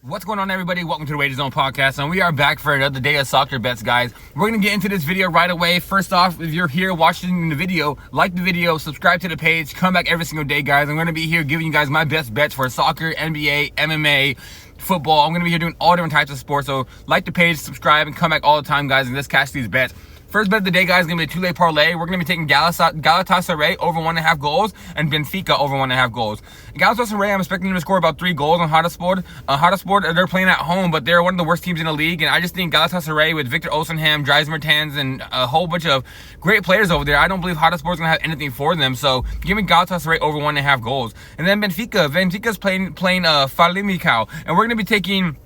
What's going on, everybody? Welcome to the Wager Zone podcast, and we are back for another day of soccer bets, guys. We're going to get into this video right away. First off, if you're here watching the video, like the video, subscribe to the page, come back every single day, guys. I'm going to be here giving you guys my best bets for soccer, NBA, MMA, football. I'm going to be here doing all different types of sports, so like the page, subscribe, and come back all the time, guys, and let's catch these bets. First bet of the day, guys, is going to be a two-leg parlay. We're going to be taking Galatasaray over 1.5 goals and Benfica over 1.5 goals. Galatasaray, I'm expecting them to score about 3 goals on Hotspot. They're playing at home, but they're one of the worst teams in the league. And I just think Galatasaray with Victor Osimhen, Dries Mertens, and a whole bunch of great players over there, I don't believe Hotspot's going to have anything for them. So give me Galatasaray over 1.5 goals. And then Benfica's playing Famalicão, and we're going to be taking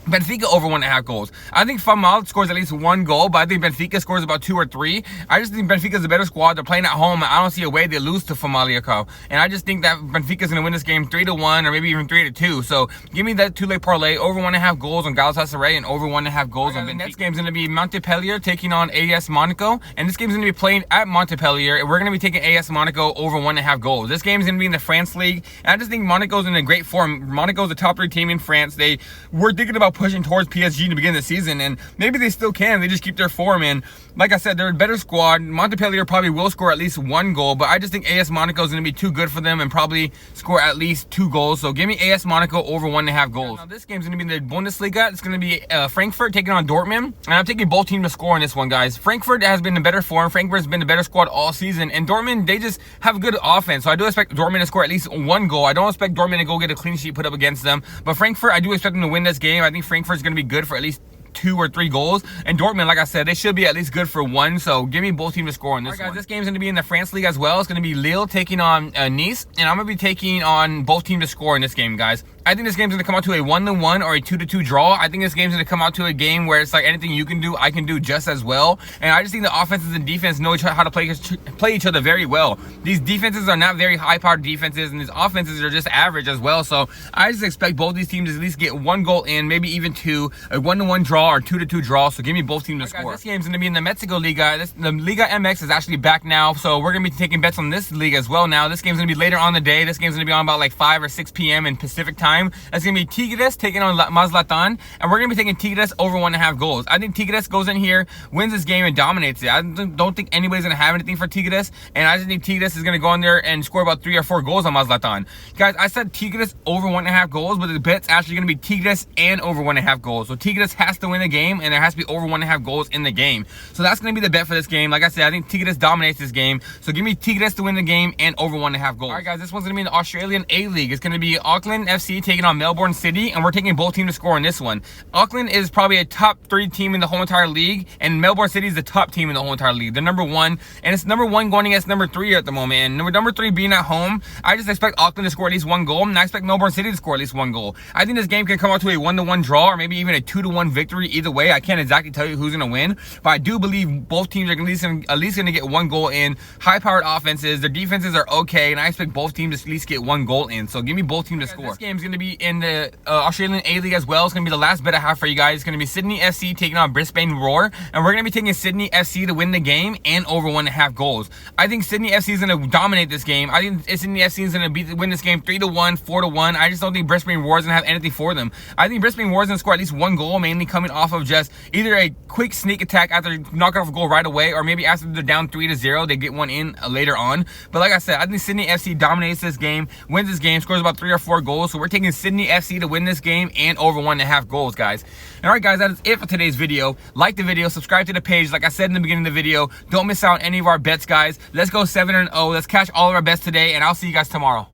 Benfica over 1.5 goals. I think Famal scores at least 1 goal, but I think Benfica scores about 2 or 3. I just think Benfica's a better squad. They're playing at home. I don't see a way they lose to Famalicão. And I just think that Benfica's going to win this game 3-1 or maybe even 3-2. So give me that two-leg parlay, over 1.5 goals on Galatasaray and over 1.5 goals on Benfica. The next game's going to be Montpellier taking on AS Monaco. And this game's going to be playing at Montpellier. And we're going to be taking AS Monaco over 1.5 goals. This game's going to be in the France League. And I just think Monaco's in a great form. Monaco's the top 3 team in France. They were thinking about pushing towards PSG to begin the season, and maybe they still can. They just keep their form, and like I said, they're a better squad. Montpellier probably will score at least 1 goal, but I just think AS Monaco is going to be too good for them and probably score at least 2 goals. So give me AS Monaco over 1.5 goals. Now this game's going to be in the Bundesliga. It's going to be Frankfurt taking on Dortmund, and I'm taking both teams to score in this one, guys. Frankfurt has been in better form. Frankfurt's been a better squad all season, and Dortmund, they just have a good offense. So I do expect Dortmund to score at least 1 goal. I don't expect Dortmund to go get a clean sheet put up against them, but Frankfurt, I do expect them to win this game. I think Frankfurt's going to be good for at least 2 or 3 goals, and Dortmund, like I said, they should be at least good for 1. So give me both teams to score on this one. Guys, this game's going to be in the France League as well. It's going to be Lille taking on Nice, and I'm going to be taking on both teams to score in this game, guys. I think this game's going to come out to a 1-1 or a 2-2 draw. I think this game's going to come out to a game where it's like anything you can do, I can do just as well. And I just think the offenses and defense know how to play each other very well. These defenses are not very high-powered defenses, and these offenses are just average as well. So I just expect both these teams to at least get 1 goal in, maybe even 2, a 1-1 draw or 2-2 draw. So give me both teams to score. Guys, this game's going to be in the Mexico Liga. The Liga MX is actually back now, so we're going to be taking bets on this league as well now. This game's going to be later on the day. This game's going to be on about like 5 or 6 p.m. in Pacific time. That's going to be Tigres taking on Mazatlan, and we're going to be taking Tigres over 1.5 goals. I think Tigres goes in here, wins this game, and dominates it. I don't think anybody's going to have anything for Tigres, and I just think Tigres is going to go in there and score about 3 or 4 goals on Mazatlan. Guys, I said Tigres over 1.5 goals, but the bet's actually going to be Tigres and over 1.5 goals. So Tigres has to win the game, and there has to be over 1.5 goals in the game. So that's going to be the bet for this game. Like I said, I think Tigres dominates this game. So give me Tigres to win the game and over 1.5 goals. All right, guys, this one's going to be in the Australian A-League. It's going to be Auckland FC taking on Melbourne City, and we're taking both teams to score in this one. Auckland is probably a top 3 team in the whole entire league, and Melbourne City is the top team in the whole entire league. They're number 1, and it's number 1 going against number 3 at the moment. And number 3 being at home, I just expect Auckland to score at least 1 goal, and I expect Melbourne City to score at least 1 goal. I think this game can come out to a 1-1 draw, or maybe even a 2-1 victory. Either way, I can't exactly tell you who's going to win, but I do believe both teams are at least going to get 1 goal in. High-powered offenses, their defenses are okay, and I expect both teams to at least get 1 goal in. So give me both teams to score. This game is going to be in the Australian A-League as well. It's going to be the last bet I have for you guys. It's going to be Sydney FC taking on Brisbane Roar, and we're going to be taking Sydney FC to win the game and over 1.5 goals. I think Sydney FC is going to dominate this game. I think Sydney FC is going to win this game 3-1, 4-1. I just don't think Brisbane Roar is going to have anything for them. I think Brisbane Roar is going to score at least 1 goal, mainly coming off of just either a quick sneak attack after knocking off a goal right away, or maybe after they're down 3-0, they get 1 in later on. But like I said, I think Sydney FC dominates this game, wins this game, scores about 3 or 4 goals. So we're taking Sydney FC to win this game and over 1.5 goals, guys. And alright, guys, that is it for today's video. Like the video, subscribe to the page. Like I said in the beginning of the video, don't miss out on any of our bets, guys. Let's go 7-0. Let's catch all of our bets today, and I'll see you guys tomorrow.